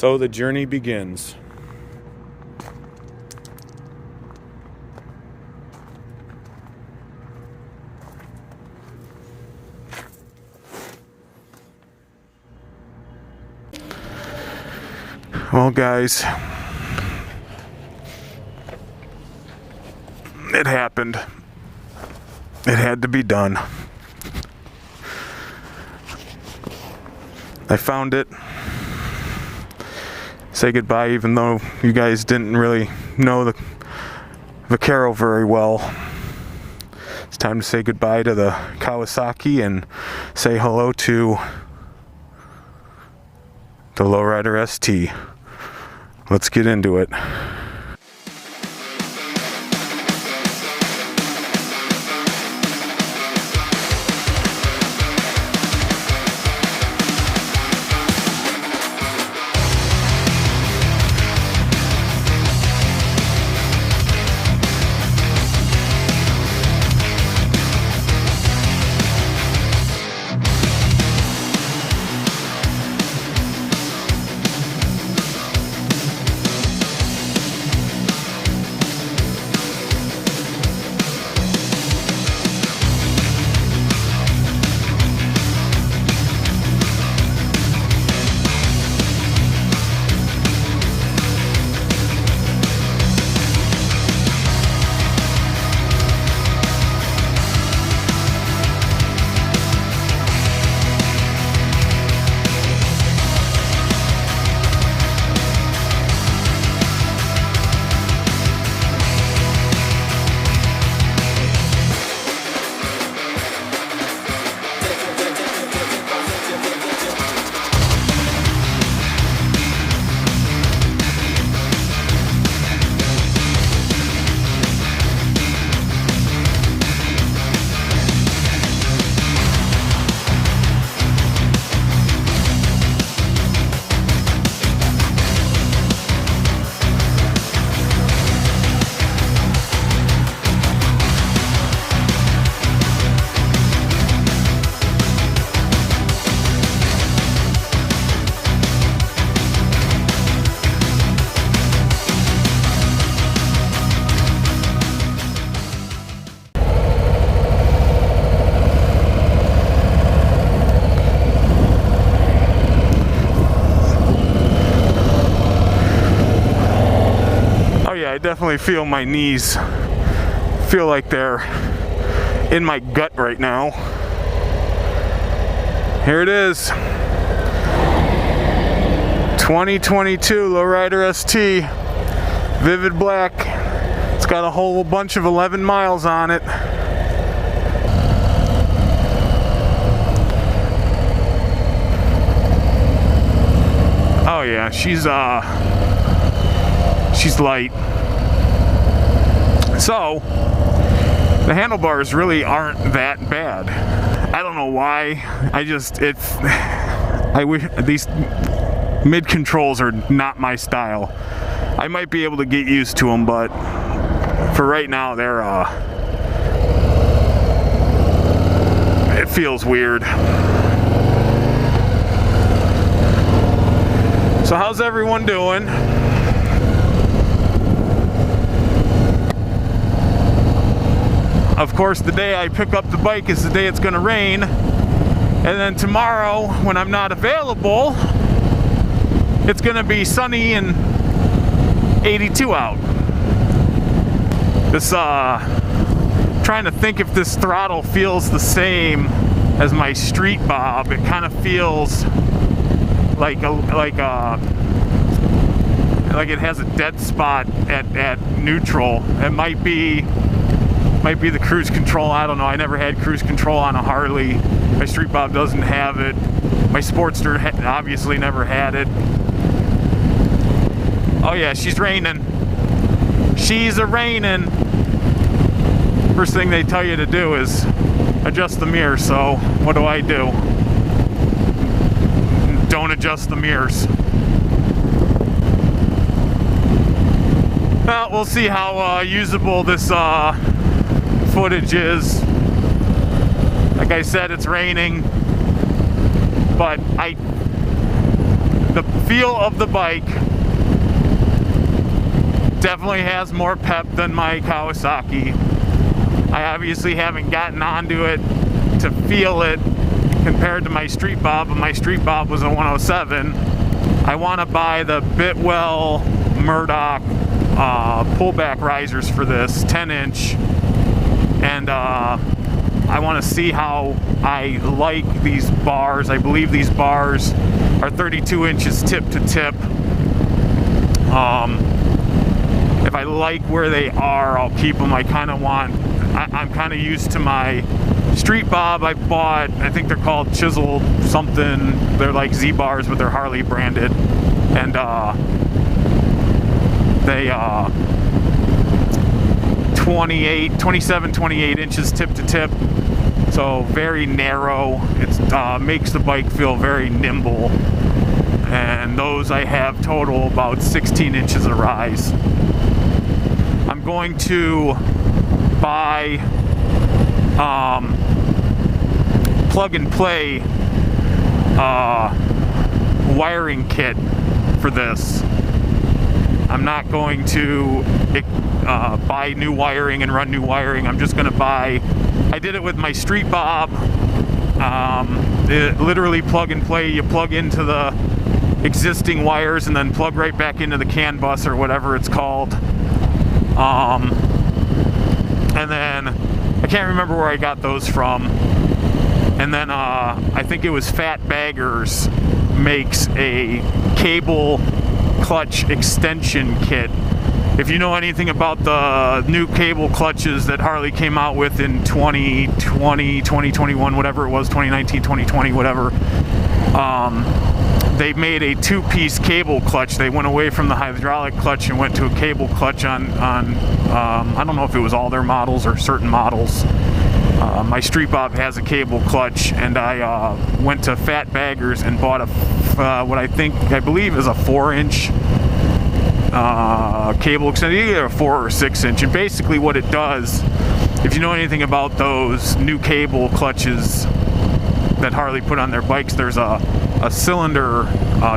So the journey begins. Well, guys, it happened. It had to be done. I found it. Say goodbye, even though you guys didn't really know the Vaquero very well. It's time to say goodbye to the Kawasaki and say hello to the Lowrider ST. Let's get into it. I definitely feel my knees feel like they're in my gut right now. Here it is, 2022 Lowrider ST, vivid black. It's got a whole bunch of 11 miles on it. Oh yeah, she's light. So, the handlebars really aren't that bad. I don't know why. I wish these mid controls are not my style. I might be able to get used to them, but for right now, it feels weird. So how's everyone doing? Of course, the day I pick up the bike is the day it's gonna rain. And then tomorrow, when I'm not available, it's gonna be sunny and 82 out. This, trying to think if this throttle feels the same as my Street Bob. It kind of feels like it has a dead spot at neutral. It might be the cruise control. I don't know. I never had cruise control on a Harley. My Street Bob doesn't have it. My Sportster obviously never had it. Oh yeah, she's raining. She's a-raining. First thing they tell you to do is adjust the mirror. So what do? Don't adjust the mirrors. Well, we'll see how usable this footage is. Like I said, it's raining, but the feel of the bike definitely has more pep than my Kawasaki. I obviously haven't gotten onto it to feel it compared to my Street Bob, but my Street Bob was a 107. I want to buy the Bitwell Murdoch pullback risers for this, 10-inch, and I want to see how I like these bars. I believe these bars are 32 inches tip to tip. If I like where they are, I'll keep them. I'm kind of used to my Street Bob. I bought, I think they're called Chiseled something. They're like Z-bars, but they're Harley branded. And they 27, 28 inches tip to tip. So very narrow. It makes the bike feel very nimble. And those I have total about 16 inches of rise. I'm going to buy plug and play wiring kit for this. I'm not going to buy new wiring and run new wiring. I'm just going to buy, I did it with my Street Bob. Literally plug and play. You plug into the existing wires and then plug right back into the CAN bus or whatever it's called. And then I can't remember where I got those from. And then I think it was Fat Baggers makes a cable clutch extension kit. If you know anything about the new cable clutches that Harley came out with in 2020, 2021, whatever it was, 2019, 2020, whatever, they made a two-piece cable clutch. They went away from the hydraulic clutch and went to a cable clutch on I don't know if it was all their models or certain models. My Street Bob has a cable clutch, and I went to Fat Baggers and bought what I believe is a 4-inch cable extender, either a 4 or 6-inch. And basically what it does, if you know anything about those new cable clutches that Harley put on their bikes, there's a cylinder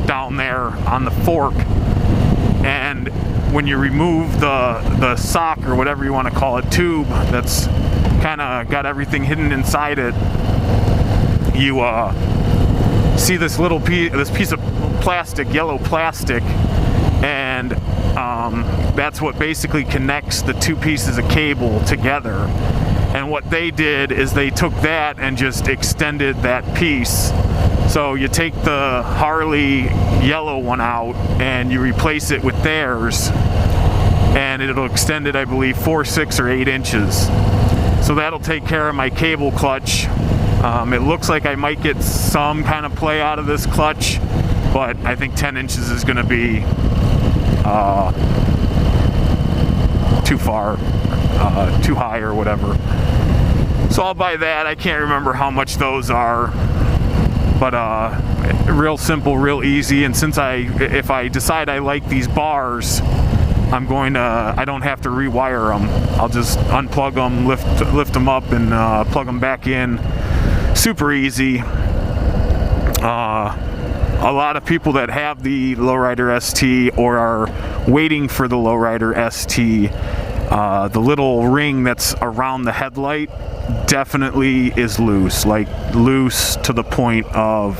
down there on the fork, and when you remove the sock or whatever you want to call it, tube that's kind of got everything hidden inside it, you see this little piece of plastic, yellow plastic, and that's what basically connects the two pieces of cable together. And what they did is they took that and just extended that piece. So you take the Harley yellow one out and you replace it with theirs, and it'll extend it, I believe, 4, 6, or 8 inches. So that'll take care of my cable clutch. It looks like I might get some kind of play out of this clutch, but I think 10 inches is going to be too far, too high or whatever. So I'll buy that. I can't remember how much those are, but real simple, real easy. And since if I decide I like these bars, I don't have to rewire them. I'll just unplug them, lift them up, and plug them back in. Super easy. A lot of people that have the Lowrider ST or are waiting for the Lowrider ST, the little ring that's around the headlight definitely is loose, like loose to the point of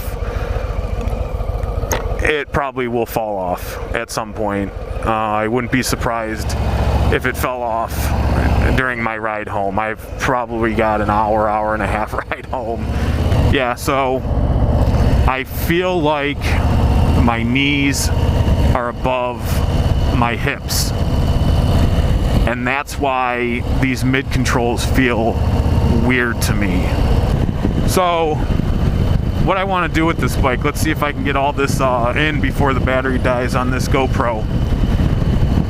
it probably will fall off at some point. I wouldn't be surprised if it fell off during my ride home. I've probably got an hour and a half ride home. Yeah, so I feel like my knees are above my hips, and that's why these mid controls feel weird to me. So what I want to do with this bike, let's see if I can get all this in before the battery dies on this GoPro.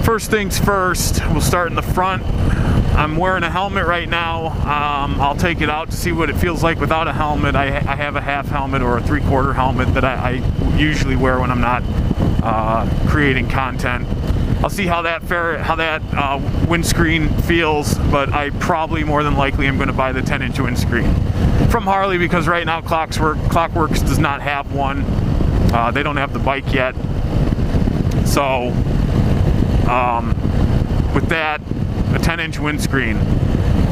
First things first, we'll start in the front. I'm wearing a helmet right now. I'll take it out to see what it feels like without a helmet. I have a half helmet or a 3/4 helmet that I usually wear when I'm not creating content. I'll see how that windscreen feels, but I probably more than likely am going to buy the 10-inch windscreen from Harley, because right now Clockworks does not have one. They don't have the bike yet. So with that, a 10-inch windscreen.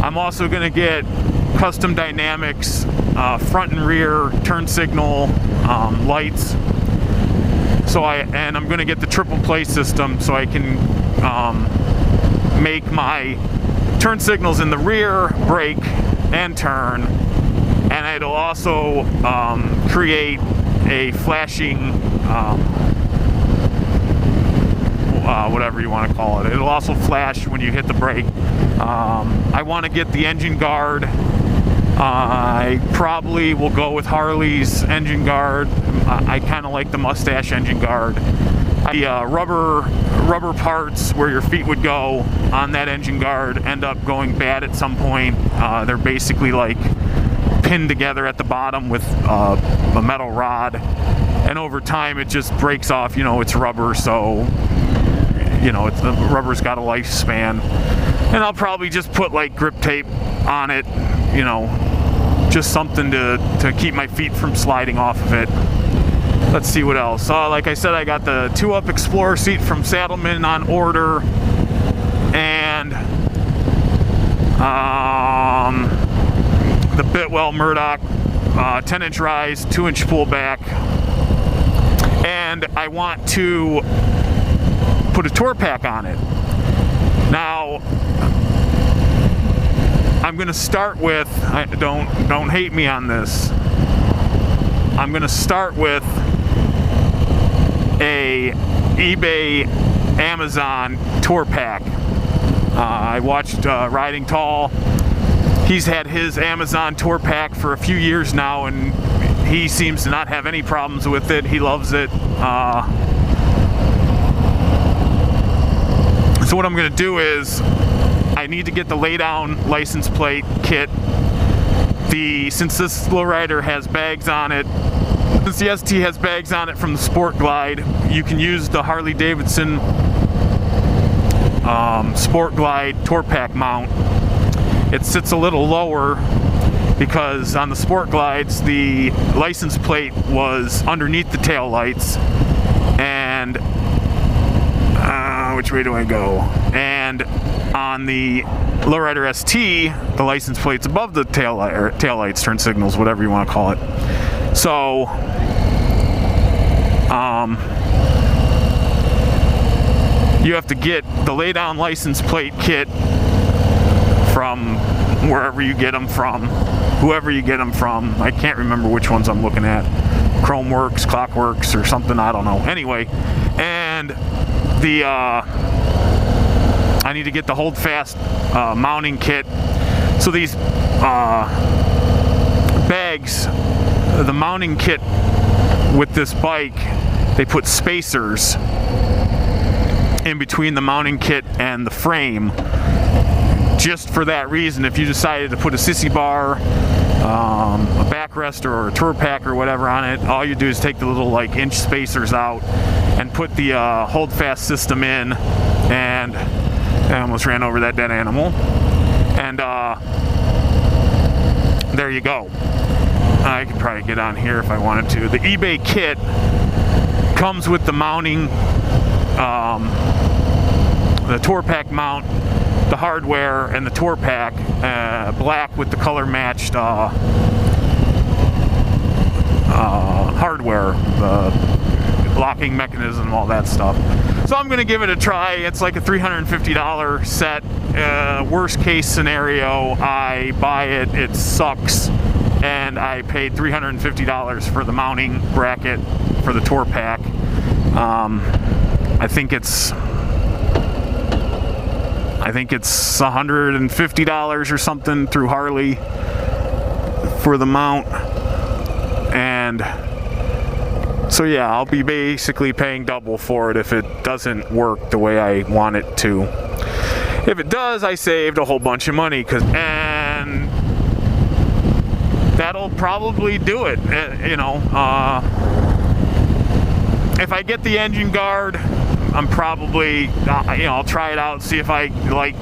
I'm also going to get custom dynamics, front and rear turn signal lights. And I'm going to get the triple play system so I can make my turn signals in the rear, brake, and turn. And it'll also create a flashing, whatever you want to call it. It'll also flash when you hit the brake. I want to get the engine guard. I probably will go with Harley's engine guard. I kind of like the mustache engine guard. The rubber parts where your feet would go on that engine guard end up going bad at some point. They're basically like pinned together at the bottom with a metal rod, and over time it just breaks off. You know, it's rubber, so you know the rubber's got a lifespan. And I'll probably just put like grip tape on it, you know, just something to keep my feet from sliding off of it. Let's see what else. Like I said, I got the 2-up Explorer seat from Saddlemen on order, and the Bitwell Murdoch 10-inch rise, 2-inch pullback. And I want to put a tour pack on it. Now, I'm going to start with, don't hate me on this, I'm going to start with a eBay Amazon tour pack. I watched Riding Tall. He's had his Amazon tour pack for a few years now, and he seems to not have any problems with it. He loves it. So what I'm going to do is I need to get the lay-down license plate kit. Since this lowrider has bags on it, since the ST has bags on it from the Sport Glide, you can use the Harley-Davidson Sport Glide tour pack mount. It sits a little lower because on the Sport Glides the license plate was underneath the tail lights, and which way do I go? And on the lowrider ST, the license plate's above the tail lights, turn signals, whatever you want to call it. So you have to get the lay-down license plate kit from wherever you get them from, whoever you get them from. I can't remember which ones I'm looking at. Chromeworks, Clockworks, or something, I don't know. Anyway, and I need to get the Holdfast mounting kit. So these bags, the mounting kit with this bike, they put spacers in between the mounting kit and the frame, just for that reason. If you decided to put a sissy bar, a backrest, or a tour pack or whatever on it, all you do is take the little like inch spacers out and put the Holdfast system in. And I almost ran over that dead animal. And there you go. I could probably get on here if I wanted to. The eBay kit comes with the mounting, the tour pack mount, the hardware, and the tour pack, black with the color matched hardware, the locking mechanism, all that stuff. So I'm going to give it a try. It's like a $350 set. Worst case scenario, I buy it, it sucks, and I paid $350 for the mounting bracket for the tour pack. I think it's $150 or something through Harley for the mount. And so yeah, I'll be basically paying double for it if it doesn't work the way I want it to. If it does, I saved a whole bunch of money, and that'll probably do it. You know, if I get the engine guard, I'm probably, I'll try it out, see if I like,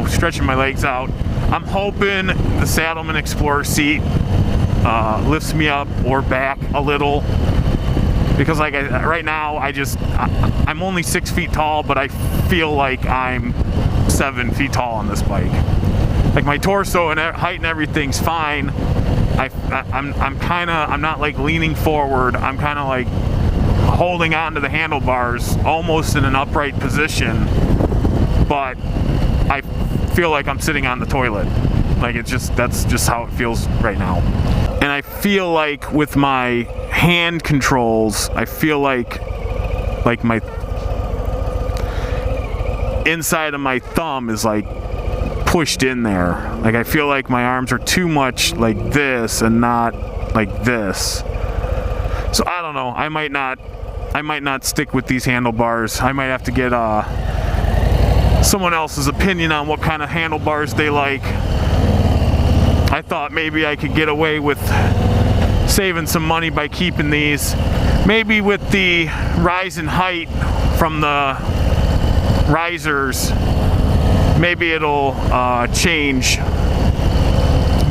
stretching my legs out. I'm hoping the Saddlemen Explorer seat lifts me up or back a little. because like right now I'm only 6 feet tall, but I feel like I'm 7 feet tall on this bike. Like my torso and height and everything's fine. I'm not like leaning forward. I'm kind of like holding on to the handlebars almost in an upright position, but I feel like I'm sitting on the toilet. Like that's just how it feels right now. And I feel like with my hand controls, I feel like my inside of my thumb is like pushed in there. Like I feel like my arms are too much like this and not like this. So I don't know. I might not stick with these handlebars. I might have to get someone else's opinion on what kind of handlebars they like. I thought maybe I could get away with saving some money by keeping these. Maybe with the rise in height from the risers, maybe it'll change.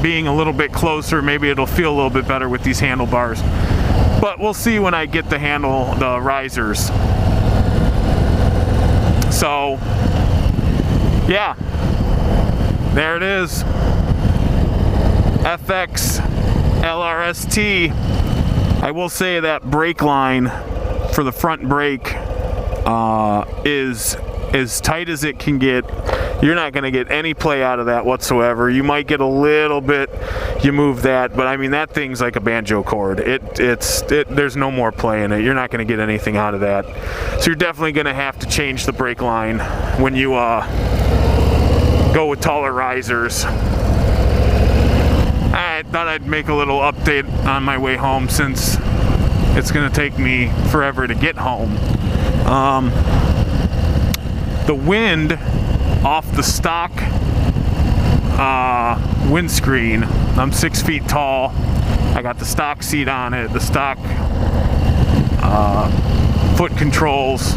Being a little bit closer, maybe it'll feel a little bit better with these handlebars. But we'll see when I get the risers. So, yeah, there it is. FX LRST. I will say that brake line for the front brake is as tight as it can get. You're not going to get any play out of that whatsoever. You might get a little bit, you move that, but I mean that thing's like a banjo cord. There's no more play in it. You're not going to get anything out of that. So you're definitely going to have to change the brake line when you go with taller risers. I thought I'd make a little update on my way home since it's going to take me forever to get home. The wind off the stock windscreen, I'm 6 feet tall. I got the stock seat on it, the stock foot controls.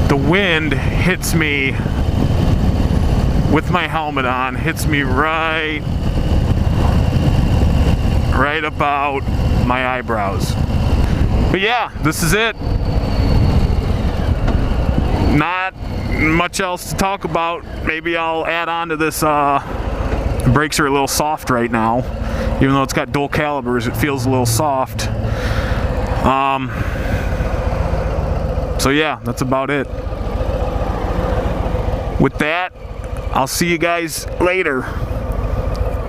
The wind hits me with my helmet on, hits me right about my eyebrows. But yeah, this is it. Not much else to talk about. Maybe I'll add on to this. The brakes are a little soft right now. Even though it's got dual calibers, it feels a little soft. So yeah, that's about it. With that, I'll see you guys later.